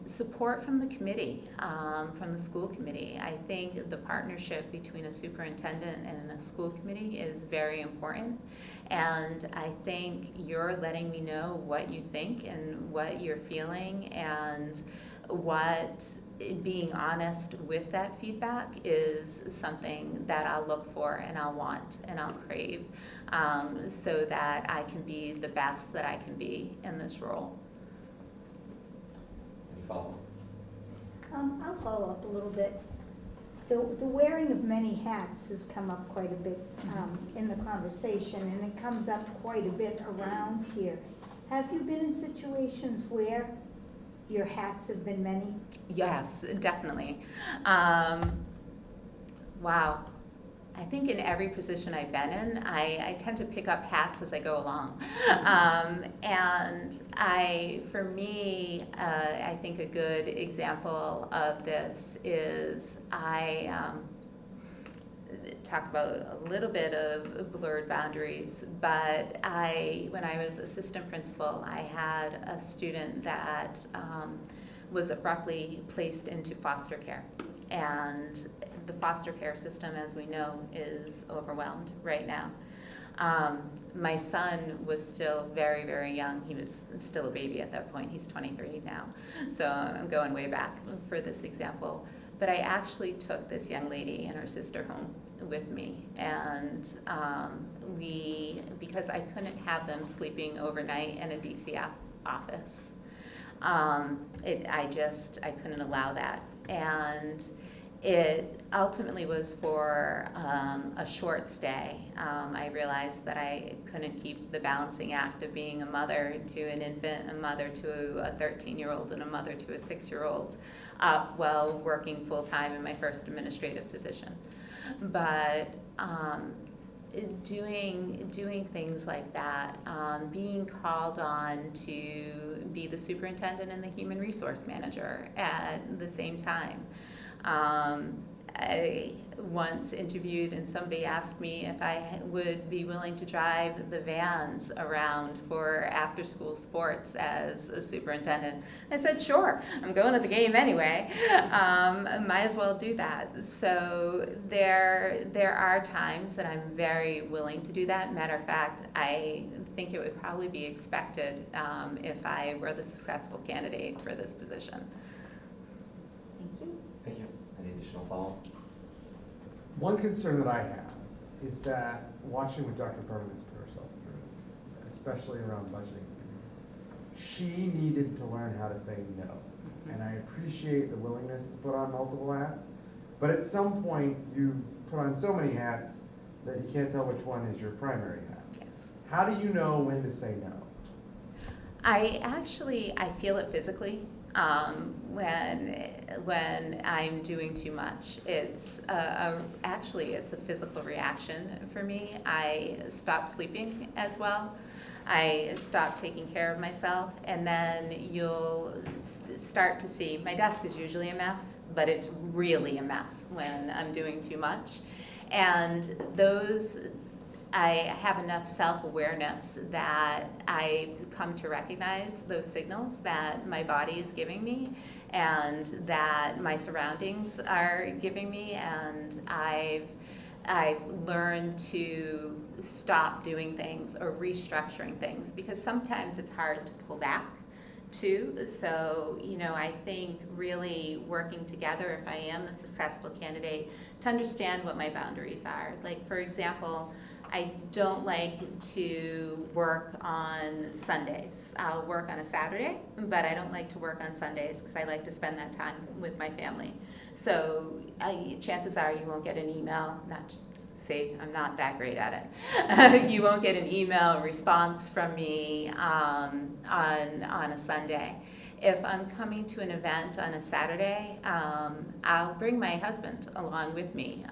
Support from the committee, from the school committee. I think the partnership between a superintendent and a school committee is very important. And I think you're letting me know what you think and what you're feeling and what being honest with that feedback is something that I'll look for and I'll want and I'll crave, so that I can be the best that I can be in this role. Any follow-up? I'll follow up a little bit. The wearing of many hats has come up quite a bit in the conversation, and it comes up quite a bit around here. Have you been in situations where your hats have been many? Yes, definitely. Wow. I think in every position I've been in, I tend to pick up hats as I go along. And for me, I think a good example of this is I talk about a little bit of blurred boundaries, but when I was assistant principal, I had a student that was abruptly placed into foster care. And the foster care system, as we know, is overwhelmed right now. My son was still very, very young. He was still a baby at that point. He's 23 now. So I'm going way back for this example. But I actually took this young lady and her sister home with me. And because I couldn't have them sleeping overnight in a DCF office, I couldn't allow that. And it ultimately was for a short stay. I realized that I couldn't keep the balancing act of being a mother to an infant, a mother to a 13-year-old, and a mother to a 6-year-old up while working full-time in my first administrative position. But doing things like that, being called on to be the superintendent and the human resource manager at the same time. I once interviewed and somebody asked me if I would be willing to drive the vans around for after-school sports as a superintendent. I said, sure, I'm going to the game anyway. Might as well do that. So there are times that I'm very willing to do that. Matter of fact, I think it would probably be expected if I were the successful candidate for this position. Thank you. Thank you. Any additional follow-up? One concern that I have is that watching what Dr. Barnabas put herself through, especially around budgeting season, she needed to learn how to say no. And I appreciate the willingness to put on multiple hats, but at some point you put on so many hats that you can't tell which one is your primary hat. Yes. How do you know when to say no? I feel it physically. When I'm doing too much, it's a physical reaction for me. I stop sleeping as well. I stop taking care of myself, and then you'll start to see my desk is usually a mess, but it's really a mess when I'm doing too much. And I have enough self-awareness that I've come to recognize those signals that my body is giving me and that my surroundings are giving me, and I've learned to stop doing things or restructuring things, because sometimes it's hard to pull back too. So, I think really working together, if I am the successful candidate, to understand what my boundaries are. Like, for example, I don't like to work on Sundays. I'll work on a Saturday, but I don't like to work on Sundays because I like to spend that time with my family. So chances are you won't get an email, I'm not that great at it. You won't get an email response from me on a Sunday. If I'm coming to an event on a Saturday, I'll bring my husband along with me.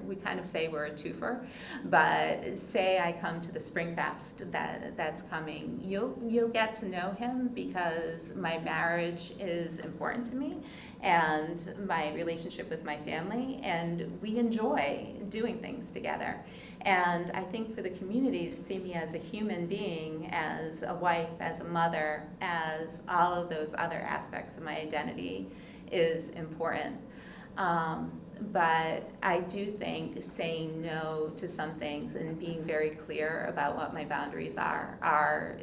We kind of say we're a twofer, but say I come to the Spring Fest that's coming, you'll get to know him because my marriage is important to me and my relationship with my family, and we enjoy doing things together. And I think for the community to see me as a human being, as a wife, as a mother, as all of those other aspects of my identity is important. But I do think saying no to some things and being very clear about what my boundaries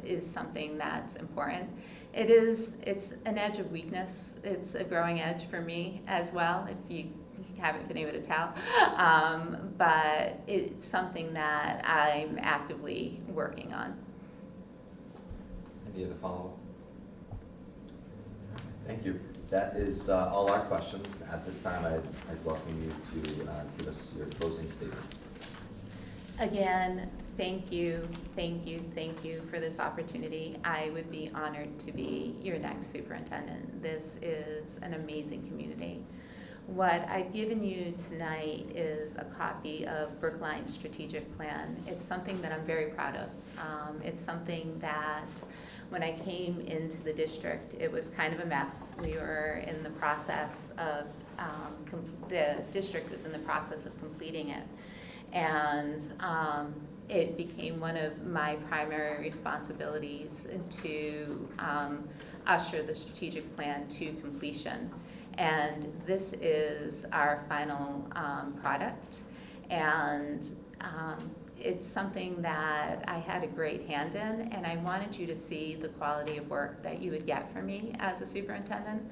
is something that's important. It's an edge of weakness. It's a growing edge for me as well, if you haven't been able to tell. But it's something that I'm actively working on. Any other follow-up? Thank you. That is all our questions. At this time, I'd welcome you to give us your closing statement. Again, thank you for this opportunity. I would be honored to be your next superintendent. This is an amazing community. What I've given you tonight is a copy of Brookline's strategic plan. It's something that I'm very proud of. It's something that when I came into the district, it was kind of a mess. We were in the process of, the district was in the process of completing it. And it became one of my primary responsibilities to usher the strategic plan to completion. And this is our final product. And it's something that I had a great hand in, and I wanted you to see the quality of work that you would get from me as a superintendent.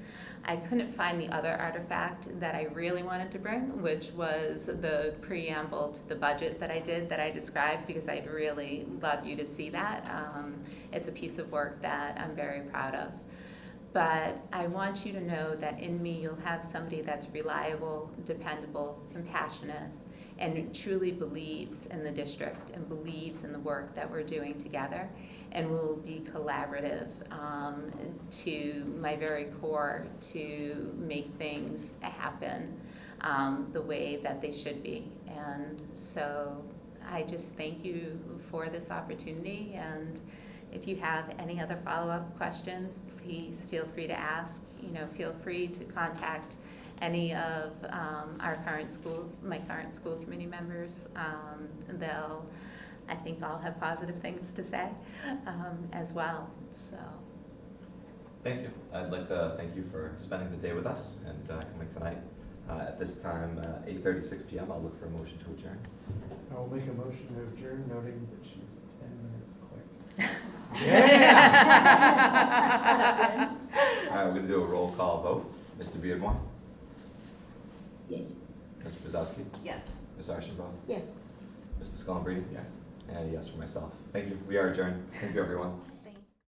I couldn't find the other artifact that I really wanted to bring, which was the preamble to the budget that I described, because I'd really love you to see that. It's a piece of work that I'm very proud of. But I want you to know that in me you'll have somebody that's reliable, dependable, compassionate, and truly believes in the district and believes in the work that we're doing together, and will be collaborative to my very core to make things happen the way that they should be. And so I just thank you for this opportunity, and if you have any other follow-up questions, please feel free to ask. Feel free to contact any of my current school committee members. I think I'll have positive things to say as well. So. Thank you. I'd like to thank you for spending the day with us and coming tonight. At this time, 8:36 p.m., I'll look for a motion to adjourn. I will make a motion to adjourn, noting that she's 10 minutes quick. Second. All right, we're going to do a roll call vote. Mr. Beardmore? Yes. Ms. Brzezowski? Yes. Ms. Archambault? Yes. Mr. Scolambrini? Yes. And a yes for myself. Thank you. We are adjourned. Thank you, everyone.